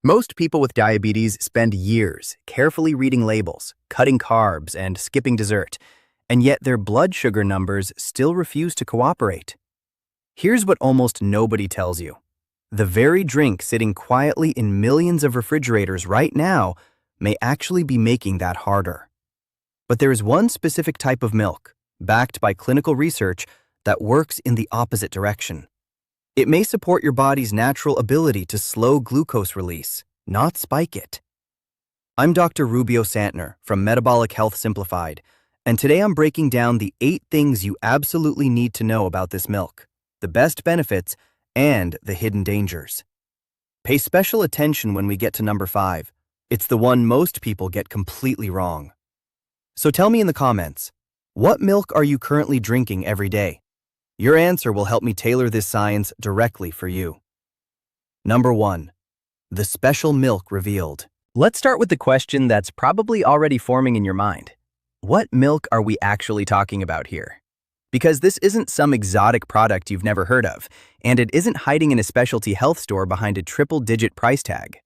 Most people with diabetes spend years carefully reading labels, cutting carbs, and skipping dessert, and yet their blood sugar numbers still refuse to cooperate. Here's what almost nobody tells you. The very drink sitting quietly in millions of refrigerators right now may actually be making that harder. But there is one specific type of milk, backed by clinical research, that works in the opposite direction. It may support your body's natural ability to slow glucose release, not spike it. I'm Dr. Rubio Santner from Metabolic Health Simplified, and today I'm breaking down the 8 things you absolutely need to know about this milk, the best benefits, and the hidden dangers. Pay special attention when we get to number 5. It's the one most people get completely wrong. So tell me in the comments, what milk are you currently drinking every day? Your answer will help me tailor this science directly for you. Number 1. The special milk revealed. Let's start with the question that's probably already forming in your mind. What milk are we actually talking about here? Because this isn't some exotic product you've never heard of, and it isn't hiding in a specialty health store behind a triple-digit price tag.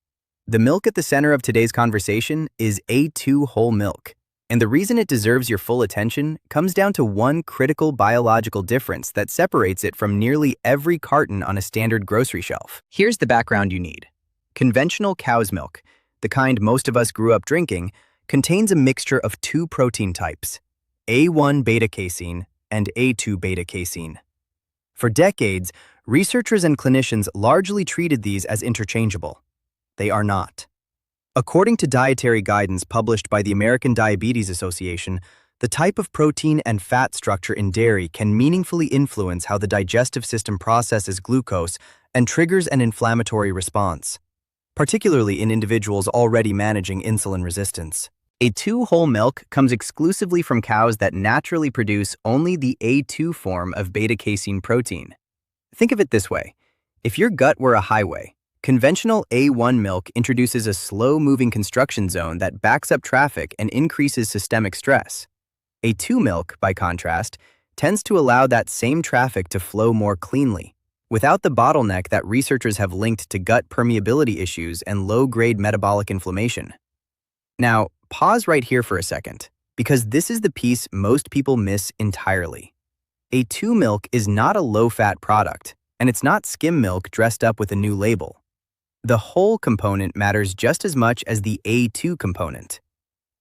The milk at the center of today's conversation is A2 whole milk. And the reason it deserves your full attention comes down to one critical biological difference that separates it from nearly every carton on a standard grocery shelf. Here's the background you need. Conventional cow's milk, the kind most of us grew up drinking, contains a mixture of 2 protein types, A1 beta-casein and A2 beta-casein. For decades, researchers and clinicians largely treated these as interchangeable. They are not. According to dietary guidance published by the American Diabetes Association, the type of protein and fat structure in dairy can meaningfully influence how the digestive system processes glucose and triggers an inflammatory response, particularly in individuals already managing insulin resistance. A2 whole milk comes exclusively from cows that naturally produce only the A2 form of beta-casein protein. Think of it this way. If your gut were a highway, conventional A1 milk introduces a slow-moving construction zone that backs up traffic and increases systemic stress. A2 milk, by contrast, tends to allow that same traffic to flow more cleanly, without the bottleneck that researchers have linked to gut permeability issues and low-grade metabolic inflammation. Now, pause right here for a second, because this is the piece most people miss entirely. A2 milk is not a low-fat product, and it's not skim milk dressed up with a new label. The whole component matters just as much as the A2 component.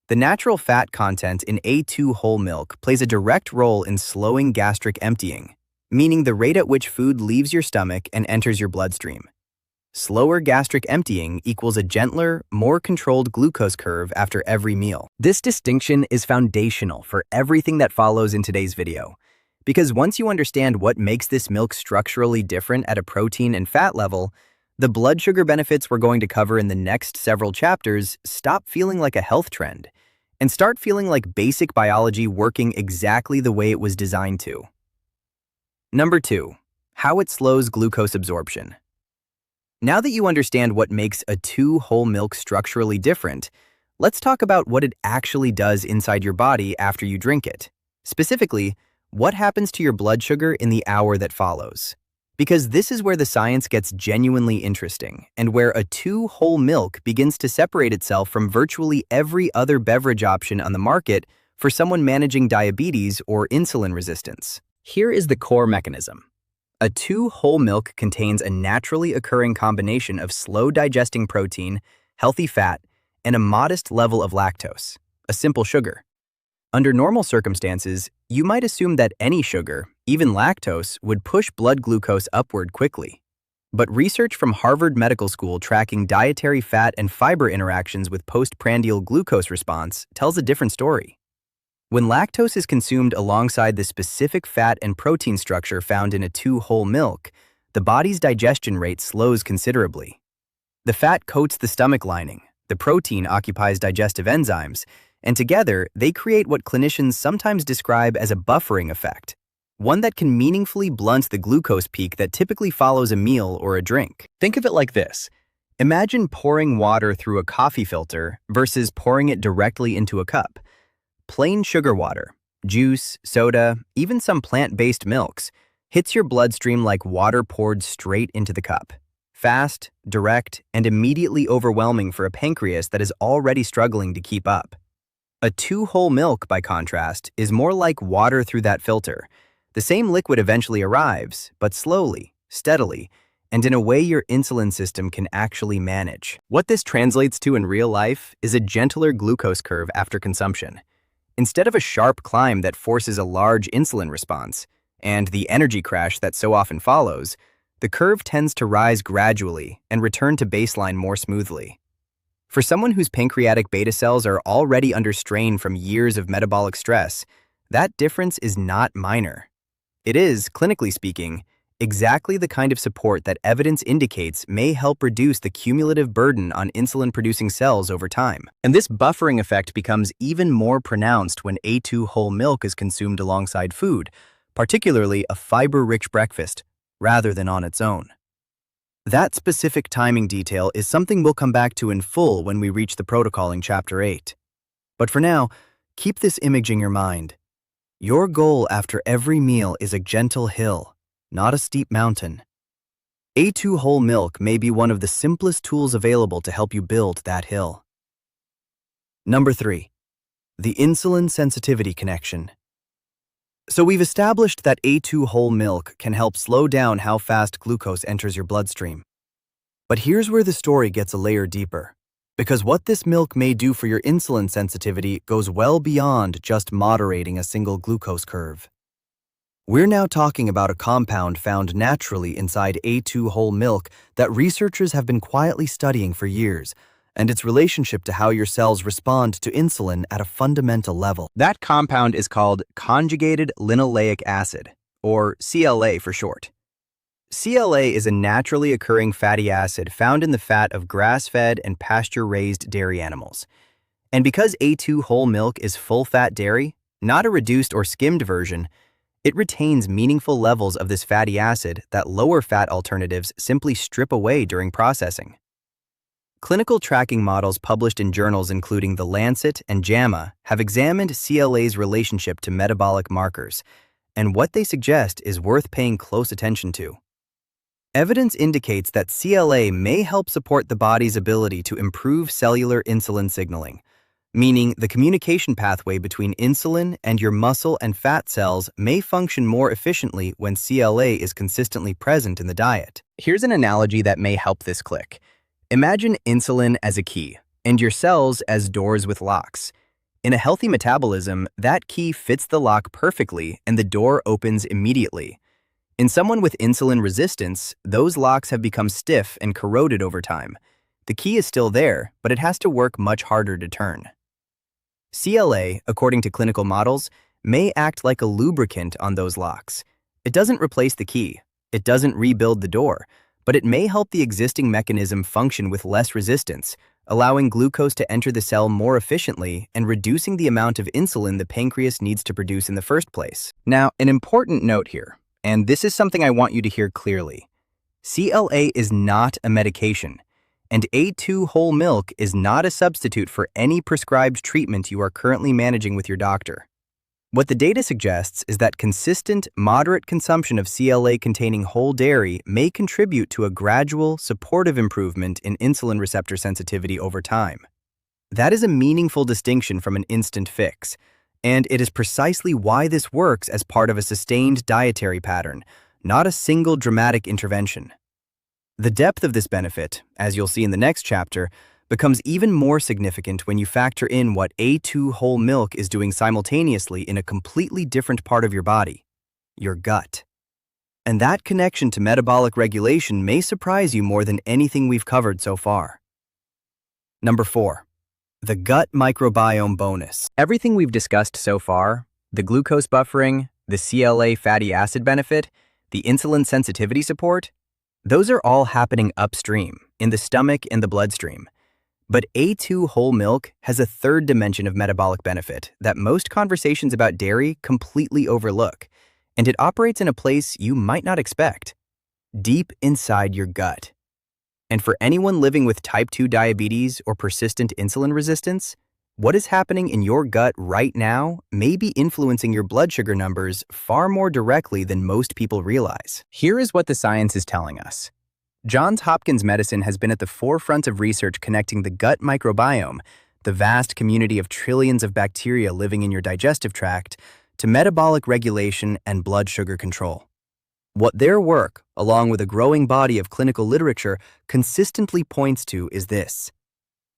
The natural fat content in A2 whole milk plays a direct role in slowing gastric emptying, meaning the rate at which food leaves your stomach and enters your bloodstream. Slower gastric emptying equals a gentler, more controlled glucose curve after every meal. This distinction is foundational for everything that follows in today's video, because once you understand what makes this milk structurally different at a protein and fat level, the blood sugar benefits we're going to cover in the next several chapters stop feeling like a health trend and start feeling like basic biology working exactly the way it was designed to. Number 2. How it slows glucose absorption. Now that you understand what makes A2 whole milk structurally different, let's talk about what it actually does inside your body after you drink it. Specifically, what happens to your blood sugar in the hour that follows. Because this is where the science gets genuinely interesting and where A2 whole milk begins to separate itself from virtually every other beverage option on the market for someone managing diabetes or insulin resistance. Here is the core mechanism. A2 whole milk contains a naturally occurring combination of slow-digesting protein, healthy fat, and a modest level of lactose, a simple sugar. Under normal circumstances, you might assume that any sugar, even lactose, would push blood glucose upward quickly. But research from Harvard Medical School tracking dietary fat and fiber interactions with postprandial glucose response tells a different story. When lactose is consumed alongside the specific fat and protein structure found in A2 whole milk, the body's digestion rate slows considerably. The fat coats the stomach lining, the protein occupies digestive enzymes, and together they create what clinicians sometimes describe as a buffering effect, one that can meaningfully blunt the glucose peak that typically follows a meal or a drink. Think of it like this. Imagine pouring water through a coffee filter versus pouring it directly into a cup. Plain sugar water, juice, soda, even some plant-based milks, hits your bloodstream like water poured straight into the cup. fast, direct, and immediately overwhelming for a pancreas that is already struggling to keep up. A 2 whole milk, by contrast, is more like water through that filter. The same liquid eventually arrives, but slowly, steadily, and in a way your insulin system can actually manage. What this translates to in real life is a gentler glucose curve after consumption. Instead of a sharp climb that forces a large insulin response, and the energy crash that so often follows, the curve tends to rise gradually and return to baseline more smoothly. For someone whose pancreatic beta cells are already under strain from years of metabolic stress, that difference is not minor. It is, clinically speaking, exactly the kind of support that evidence indicates may help reduce the cumulative burden on insulin-producing cells over time. And this buffering effect becomes even more pronounced when A2 whole milk is consumed alongside food, particularly a fiber-rich breakfast, rather than on its own. That specific timing detail is something we'll come back to in full when we reach the protocol in Chapter 8. But for now, keep this image in your mind. Your goal after every meal is a gentle hill, not a steep mountain. A2 whole milk may be one of the simplest tools available to help you build that hill. Number 3. The insulin sensitivity connection. So we've established that A2 whole milk can help slow down how fast glucose enters your bloodstream. But here's where the story gets a layer deeper, because what this milk may do for your insulin sensitivity goes well beyond just moderating a single glucose curve. We're now talking about a compound found naturally inside A2 whole milk that researchers have been quietly studying for years, and its relationship to how your cells respond to insulin at a fundamental level. That compound is called conjugated linoleic acid, or CLA for short. CLA is a naturally occurring fatty acid found in the fat of grass-fed and pasture-raised dairy animals. And because A2 whole milk is full-fat dairy, not a reduced or skimmed version, it retains meaningful levels of this fatty acid that lower-fat alternatives simply strip away during processing. Clinical tracking models published in journals including The Lancet and JAMA have examined CLA's relationship to metabolic markers, and what they suggest is worth paying close attention to. Evidence indicates that CLA may help support the body's ability to improve cellular insulin signaling, meaning the communication pathway between insulin and your muscle and fat cells may function more efficiently when CLA is consistently present in the diet. Here's an analogy that may help this click. Imagine insulin as a key, and your cells as doors with locks. In a healthy metabolism, that key fits the lock perfectly and the door opens immediately. In someone with insulin resistance, those locks have become stiff and corroded over time. The key is still there, but it has to work much harder to turn. CLA, according to clinical models, may act like a lubricant on those locks. It doesn't replace the key, it doesn't rebuild the door, but it may help the existing mechanism function with less resistance, allowing glucose to enter the cell more efficiently and reducing the amount of insulin the pancreas needs to produce in the first place. Now, an important note here, and this is something I want you to hear clearly. CLA is not a medication, and A2 whole milk is not a substitute for any prescribed treatment you are currently managing with your doctor. What the data suggests is that consistent, moderate consumption of CLA-containing whole dairy may contribute to a gradual, supportive improvement in insulin receptor sensitivity over time. That is a meaningful distinction from an instant fix, and it is precisely why this works as part of a sustained dietary pattern, not a single dramatic intervention. The depth of this benefit, as you'll see in the next chapter, becomes even more significant when you factor in what A2 whole milk is doing simultaneously in a completely different part of your body, your gut. And that connection to metabolic regulation may surprise you more than anything we've covered so far. Number 4. The gut microbiome bonus. Everything we've discussed so far, the glucose buffering, the CLA fatty acid benefit, the insulin sensitivity support, those are all happening upstream, in the stomach and the bloodstream. But A2 whole milk has a third dimension of metabolic benefit that most conversations about dairy completely overlook, and it operates in a place you might not expect, deep inside your gut. And for anyone living with type 2 diabetes or persistent insulin resistance, what is happening in your gut right now may be influencing your blood sugar numbers far more directly than most people realize. Here is what the science is telling us. Johns Hopkins Medicine has been at the forefront of research connecting the gut microbiome, the vast community of trillions of bacteria living in your digestive tract, to metabolic regulation and blood sugar control. What their work, along with a growing body of clinical literature, consistently points to is this.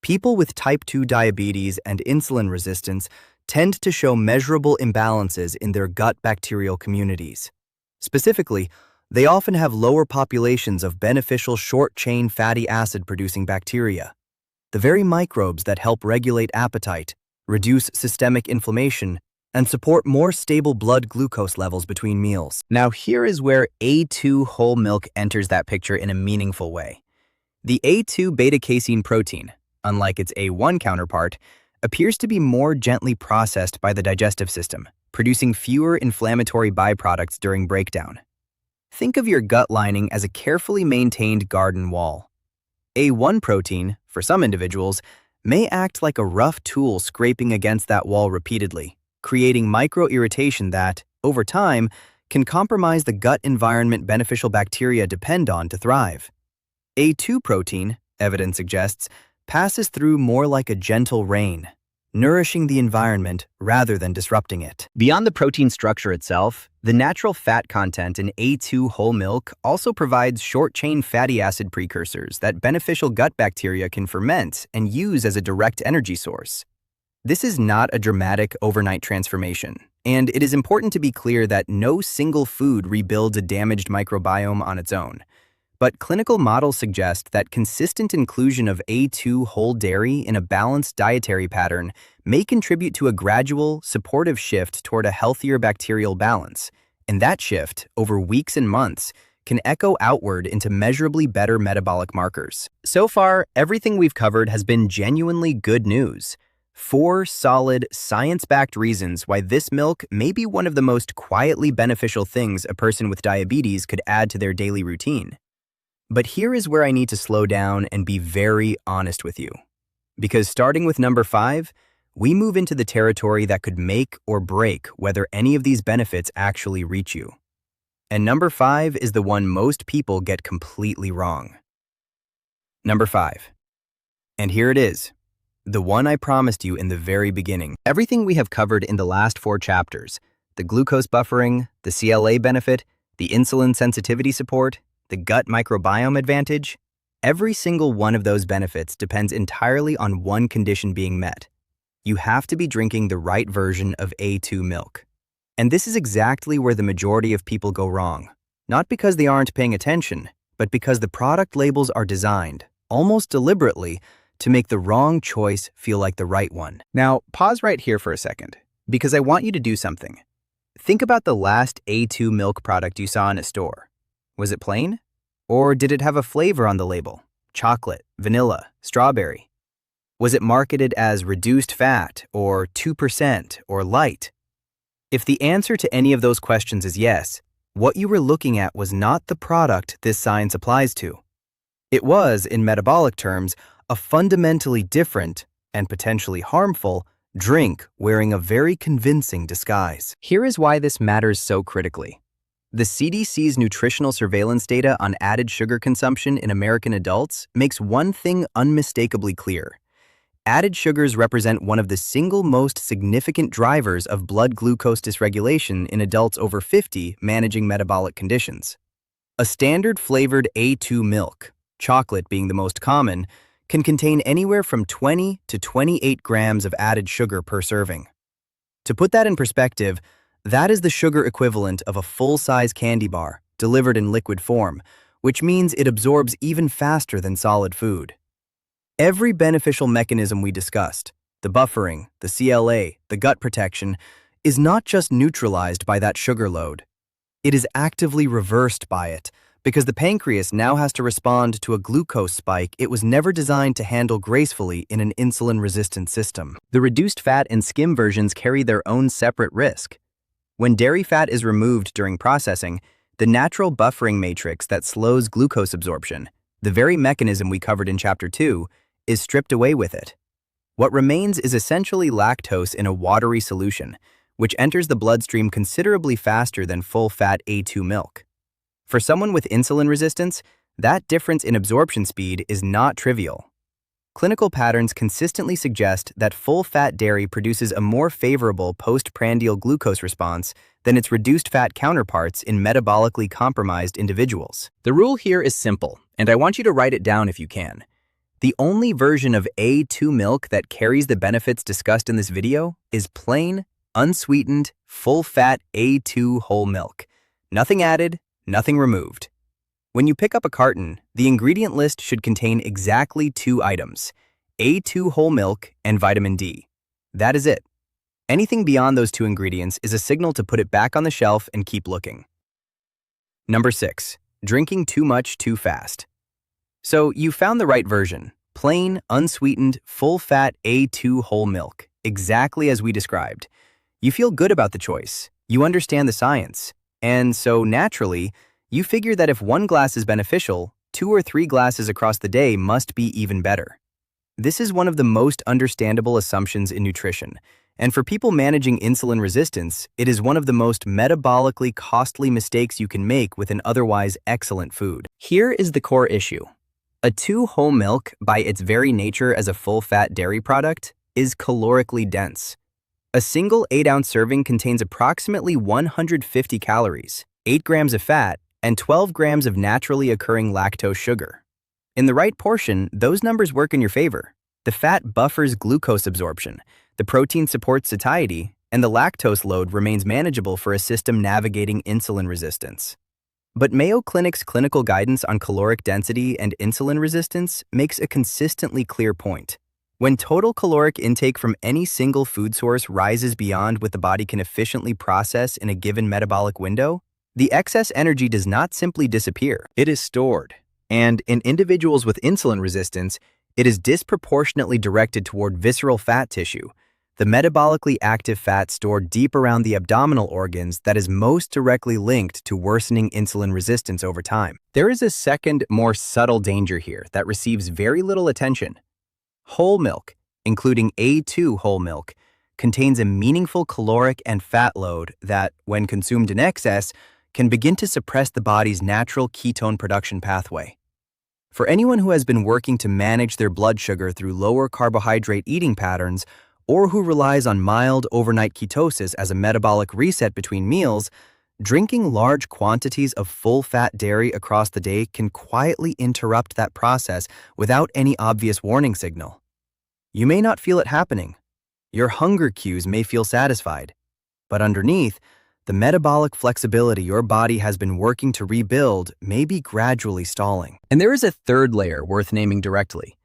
People with type 2 diabetes and insulin resistance tend to show measurable imbalances in their gut bacterial communities. Specifically, they often have lower populations of beneficial short-chain fatty acid-producing bacteria, the very microbes that help regulate appetite, reduce systemic inflammation, and support more stable blood glucose levels between meals. Now here is where A2 whole milk enters that picture in a meaningful way. The A2 beta-casein protein, unlike its A1 counterpart, appears to be more gently processed by the digestive system, producing fewer inflammatory byproducts during breakdown. Think of your gut lining as a carefully maintained garden wall. A1 protein, for some individuals, may act like a rough tool scraping against that wall repeatedly, creating micro-irritation that, over time, can compromise the gut environment beneficial bacteria depend on to thrive. A2 protein, evidence suggests, passes through more like a gentle rain, nourishing the environment rather than disrupting it. Beyond the protein structure itself, the natural fat content in A2 whole milk also provides short-chain fatty acid precursors that beneficial gut bacteria can ferment and use as a direct energy source. This is not a dramatic overnight transformation, and it is important to be clear that no single food rebuilds a damaged microbiome on its own. But clinical models suggest that consistent inclusion of A2 whole dairy in a balanced dietary pattern may contribute to a gradual, supportive shift toward a healthier bacterial balance, and that shift, over weeks and months, can echo outward into measurably better metabolic markers. So far, everything we've covered has been genuinely good news. 4 solid, science-backed reasons why this milk may be one of the most quietly beneficial things a person with diabetes could add to their daily routine. But here is where I need to slow down and be very honest with you. Because starting with number 5, we move into the territory that could make or break whether any of these benefits actually reach you. And number 5 is the one most people get completely wrong. Number 5. And here it is. The one I promised you in the very beginning. Everything we have covered in the last 4 chapters, the glucose buffering, the CLA benefit, the insulin sensitivity support, the gut microbiome advantage, every single one of those benefits depends entirely on one condition being met. You have to be drinking the right version of A2 milk. And this is exactly where the majority of people go wrong. Not because they aren't paying attention, but because the product labels are designed, almost deliberately, to make the wrong choice feel like the right one. Now, pause right here for a second, because I want you to do something. Think about the last A2 milk product you saw in a store. Was it plain? Or did it have a flavor on the label? Chocolate, vanilla, strawberry? Was it marketed as reduced fat, or 2%, or light? If the answer to any of those questions is yes, what you were looking at was not the product this science applies to. It was, in metabolic terms, a fundamentally different, and potentially harmful, drink wearing a very convincing disguise. Here is why this matters so critically. The CDC's nutritional surveillance data on added sugar consumption in American adults makes one thing unmistakably clear. Added sugars represent one of the single most significant drivers of blood glucose dysregulation in adults over 50 managing metabolic conditions. A standard flavored A2 milk, chocolate being the most common, can contain anywhere from 20 to 28 grams of added sugar per serving. To put that in perspective, that is the sugar equivalent of a full-size candy bar delivered in liquid form, which means it absorbs even faster than solid food. Every beneficial mechanism we discussed, the buffering, the CLA, the gut protection, is not just neutralized by that sugar load. It is actively reversed by it, because the pancreas now has to respond to a glucose spike it was never designed to handle gracefully in an insulin-resistant system. The reduced fat and skim versions carry their own separate risk. When dairy fat is removed during processing, the natural buffering matrix that slows glucose absorption, the very mechanism we covered in Chapter 2, is stripped away with it. What remains is essentially lactose in a watery solution, which enters the bloodstream considerably faster than full-fat A2 milk. For someone with insulin resistance, That difference in absorption speed is not trivial. Clinical patterns consistently suggest that full-fat dairy produces a more favorable postprandial glucose response than its reduced-fat counterparts in metabolically compromised individuals. The rule here is simple, and I want you to write it down if you can. The only version of A2 milk that carries the benefits discussed in this video is plain, unsweetened, full-fat A2 whole milk. Nothing added, nothing removed. When you pick up a carton, the ingredient list should contain exactly 2 items, A2 whole milk and vitamin D. That is it. Anything beyond those 2 ingredients is a signal to put it back on the shelf and keep looking. Number 6. Drinking too much too fast. So you found the right version, plain, unsweetened, full-fat A2 whole milk, exactly as we described. You feel good about the choice, you understand the science, and so naturally, you figure that if 1 glass is beneficial, 2 or 3 glasses across the day must be even better. This is one of the most understandable assumptions in nutrition, and for people managing insulin resistance, it is one of the most metabolically costly mistakes you can make with an otherwise excellent food. Here is the core issue. A2 whole milk, by its very nature as a full-fat dairy product, is calorically dense. A single 8-ounce serving contains approximately 150 calories, 8 grams of fat, and 12 grams of naturally occurring lactose sugar. In the right portion, those numbers work in your favor. The fat buffers glucose absorption, the protein supports satiety, and the lactose load remains manageable for a system navigating insulin resistance. But Mayo Clinic's clinical guidance on caloric density and insulin resistance makes a consistently clear point. When total caloric intake from any single food source rises beyond what the body can efficiently process in a given metabolic window, the excess energy does not simply disappear. It is stored. And in individuals with insulin resistance, it is disproportionately directed toward visceral fat tissue, the metabolically active fat stored deep around the abdominal organs that is most directly linked to worsening insulin resistance over time. There is a second, more subtle danger here that receives very little attention. Whole milk, including A2 whole milk, contains a meaningful caloric and fat load that, when consumed in excess, can begin to suppress the body's natural ketone production pathway. For anyone who has been working to manage their blood sugar through lower carbohydrate eating patterns, or who relies on mild overnight ketosis as a metabolic reset between meals, drinking large quantities of full-fat dairy across the day can quietly interrupt that process without any obvious warning signal. You may not feel it happening. Your hunger cues may feel satisfied, but underneath, the metabolic flexibility your body has been working to rebuild may be gradually stalling. And there is a third layer worth naming directly.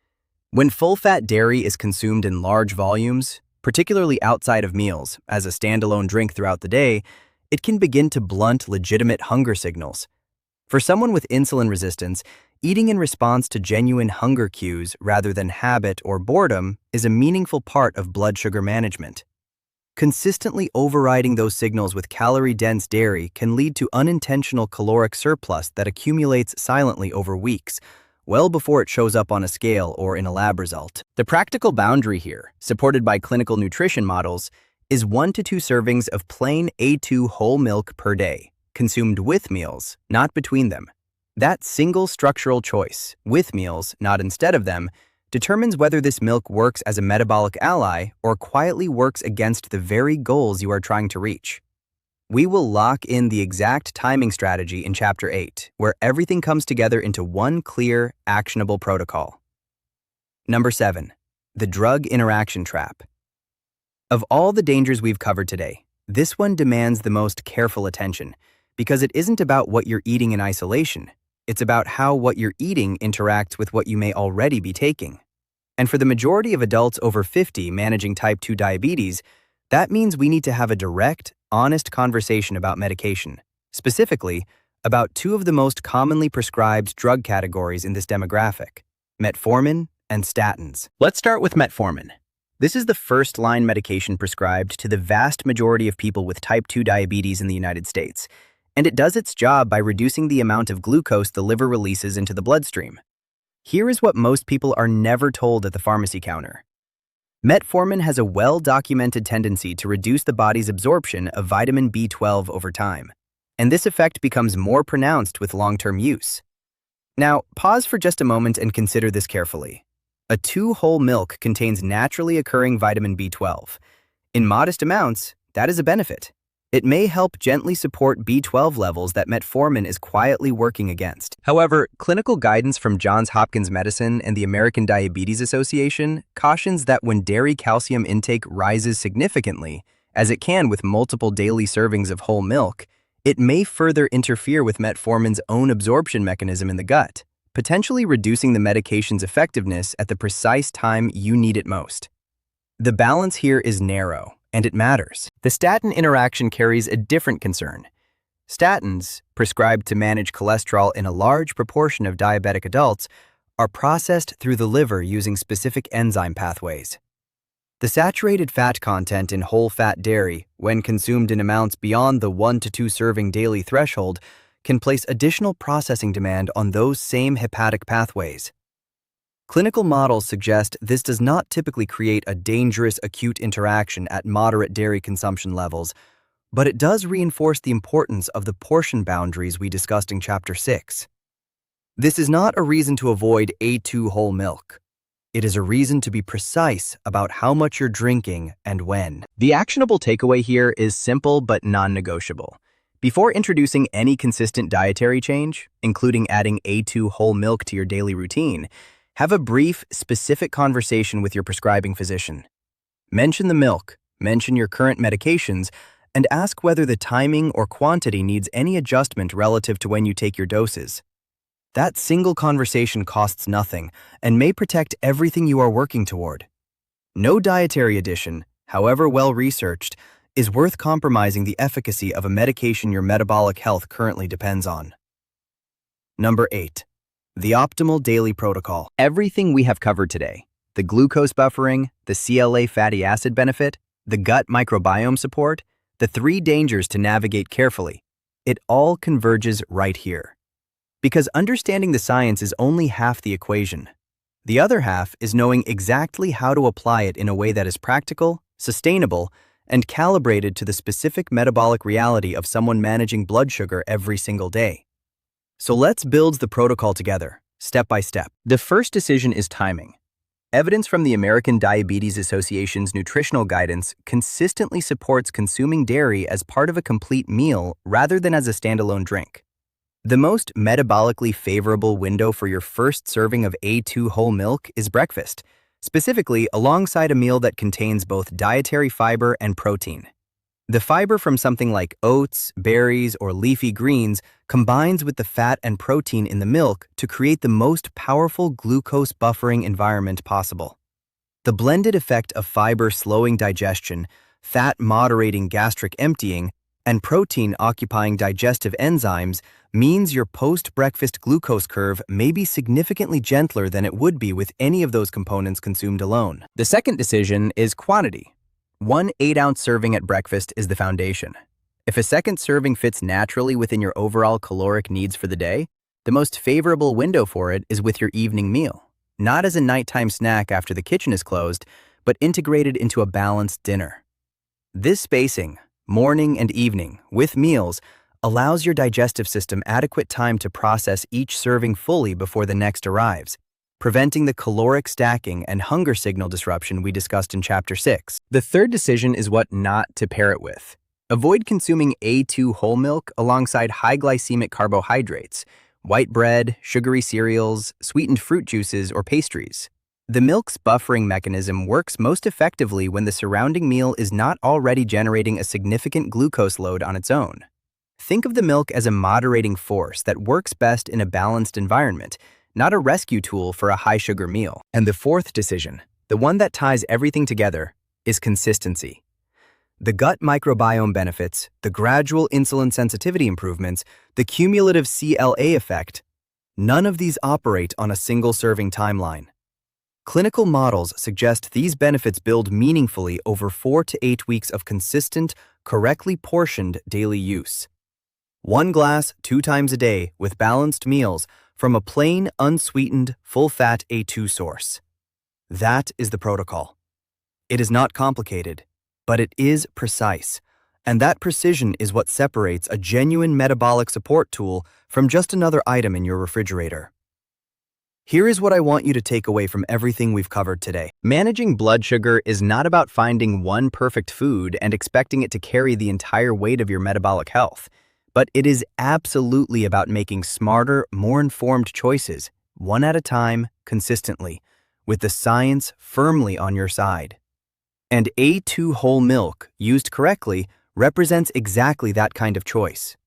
When full-fat dairy is consumed in large volumes, particularly outside of meals, as a standalone drink throughout the day, it can begin to blunt legitimate hunger signals. For someone with insulin resistance, eating in response to genuine hunger cues rather than habit or boredom is a meaningful part of blood sugar management. Consistently overriding those signals with calorie-dense dairy can lead to unintentional caloric surplus that accumulates silently over weeks, well before it shows up on a scale or in a lab result. The practical boundary here, supported by clinical nutrition models, is 1 to 2 servings of plain A2 whole milk per day, consumed with meals, not between them. That single structural choice, with meals, not instead of them, determines whether this milk works as a metabolic ally or quietly works against the very goals you are trying to reach. We will lock in the exact timing strategy in Chapter 8, where everything comes together into one clear, actionable protocol. Number 7. The drug interaction trap. Of all the dangers we've covered today, this one demands the most careful attention, because it isn't about what you're eating in isolation. It's about how what you're eating interacts with what you may already be taking. And for the majority of adults over 50 managing type 2 diabetes, that means we need to have a direct, honest conversation about medication, specifically about 2 of the most commonly prescribed drug categories in this demographic, metformin and statins. Let's start with metformin. This is the first-line medication prescribed to the vast majority of people with type 2 diabetes in the United States, and it does its job by reducing the amount of glucose the liver releases into the bloodstream. Here is what most people are never told at the pharmacy counter. Metformin has a well-documented tendency to reduce the body's absorption of vitamin B12 over time, and this effect becomes more pronounced with long-term use. Now, pause for just a moment and consider this carefully. A 2 whole milk contains naturally occurring vitamin B12. In modest amounts, that is a benefit. It may help gently support B12 levels that metformin is quietly working against. However, clinical guidance from Johns Hopkins Medicine and the American Diabetes Association cautions that when dairy calcium intake rises significantly, as it can with multiple daily servings of whole milk, it may further interfere with metformin's own absorption mechanism in the gut, potentially reducing the medication's effectiveness at the precise time you need it most. The balance here is narrow, and it matters. The statin interaction carries a different concern. Statins, prescribed to manage cholesterol in a large proportion of diabetic adults, are processed through the liver using specific enzyme pathways. The saturated fat content in whole-fat dairy, when consumed in amounts beyond the 1 to 2 serving daily threshold, can place additional processing demand on those same hepatic pathways. Clinical models suggest this does not typically create a dangerous acute interaction at moderate dairy consumption levels, but it does reinforce the importance of the portion boundaries we discussed in Chapter 6. This is not a reason to avoid A2 whole milk. It is a reason to be precise about how much you're drinking and when. The actionable takeaway here is simple but non-negotiable. Before introducing any consistent dietary change, including adding A2 whole milk to your daily routine, have a brief, specific conversation with your prescribing physician. Mention the milk, mention your current medications, and ask whether the timing or quantity needs any adjustment relative to when you take your doses. That single conversation costs nothing and may protect everything you are working toward. No dietary addition, however well-researched, is worth compromising the efficacy of a medication your metabolic health currently depends on. Number 8. The optimal daily protocol. Everything we have covered today, the glucose buffering, the CLA fatty acid benefit, the gut microbiome support, the 3 dangers to navigate carefully, it all converges right here. Because understanding the science is only half the equation. The other half is knowing exactly how to apply it in a way that is practical, sustainable, and calibrated to the specific metabolic reality of someone managing blood sugar every single day. So let's build the protocol together, step by step. The first decision is timing. Evidence from the American Diabetes Association's nutritional guidance consistently supports consuming dairy as part of a complete meal rather than as a standalone drink. The most metabolically favorable window for your first serving of A2 whole milk is breakfast, specifically alongside a meal that contains both dietary fiber and protein. The fiber from something like oats, berries, or leafy greens combines with the fat and protein in the milk to create the most powerful glucose buffering environment possible. The blended effect of fiber slowing digestion, fat moderating gastric emptying, and protein occupying digestive enzymes means your post-breakfast glucose curve may be significantly gentler than it would be with any of those components consumed alone. The second decision is quantity. 1 8-ounce serving at breakfast is the foundation. If a second serving fits naturally within your overall caloric needs for the day, the most favorable window for it is with your evening meal, not as a nighttime snack after the kitchen is closed, but integrated into a balanced dinner. This spacing, morning and evening, with meals, allows your digestive system adequate time to process each serving fully before the next arrives, preventing the caloric stacking and hunger signal disruption we discussed in Chapter 6. The third decision is what not to pair it with. Avoid consuming A2 whole milk alongside high glycemic carbohydrates, white bread, sugary cereals, sweetened fruit juices, or pastries. The milk's buffering mechanism works most effectively when the surrounding meal is not already generating a significant glucose load on its own. Think of the milk as a moderating force that works best in a balanced environment, not a rescue tool for a high-sugar meal. And the fourth decision, the one that ties everything together, is consistency. The gut microbiome benefits, the gradual insulin sensitivity improvements, the cumulative CLA effect, none of these operate on a single serving timeline. Clinical models suggest these benefits build meaningfully over 4 to 8 weeks of consistent, correctly portioned daily use. 1 glass 2 times a day with balanced meals from a plain, unsweetened, full-fat A2 source. That is the protocol. It is not complicated, but it is precise, and that precision is what separates a genuine metabolic support tool from just another item in your refrigerator. Here is what I want you to take away from everything we've covered today. Managing blood sugar is not about finding one perfect food and expecting it to carry the entire weight of your metabolic health, but it is absolutely about making smarter, more informed choices, one at a time, consistently, with the science firmly on your side. And A2 whole milk, used correctly, represents exactly that kind of choice.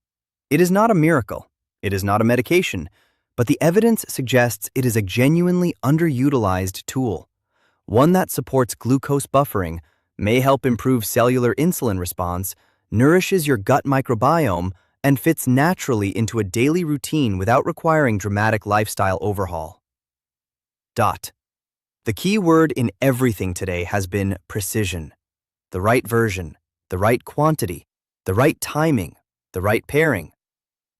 It is not a miracle. It is not a medication. But the evidence suggests it is a genuinely underutilized tool, one that supports glucose buffering, may help improve cellular insulin response, nourishes your gut microbiome, and fits naturally into a daily routine without requiring dramatic lifestyle overhaul. The key word in everything today has been precision. The right version, the right quantity, the right timing, the right pairing.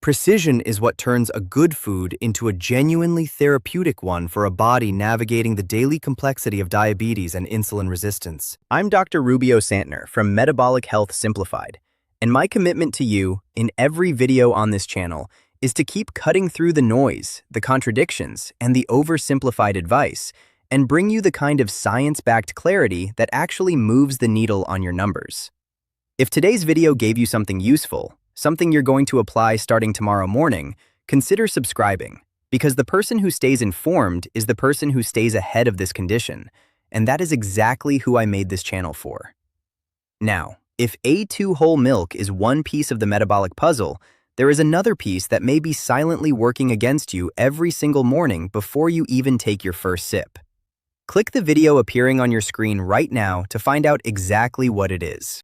Precision is what turns a good food into a genuinely therapeutic one for a body navigating the daily complexity of diabetes and insulin resistance. I'm Dr. Rubio Santner from Metabolic Health Simplified, and my commitment to you in every video on this channel is to keep cutting through the noise, the contradictions, and the oversimplified advice, and bring you the kind of science-backed clarity that actually moves the needle on your numbers. If today's video gave you something useful, something you're going to apply starting tomorrow morning, consider subscribing, because the person who stays informed is the person who stays ahead of this condition, and that is exactly who I made this channel for. Now, if A2 whole milk is one piece of the metabolic puzzle, there is another piece that may be silently working against you every single morning before you even take your first sip. Click the video appearing on your screen right now to find out exactly what it is.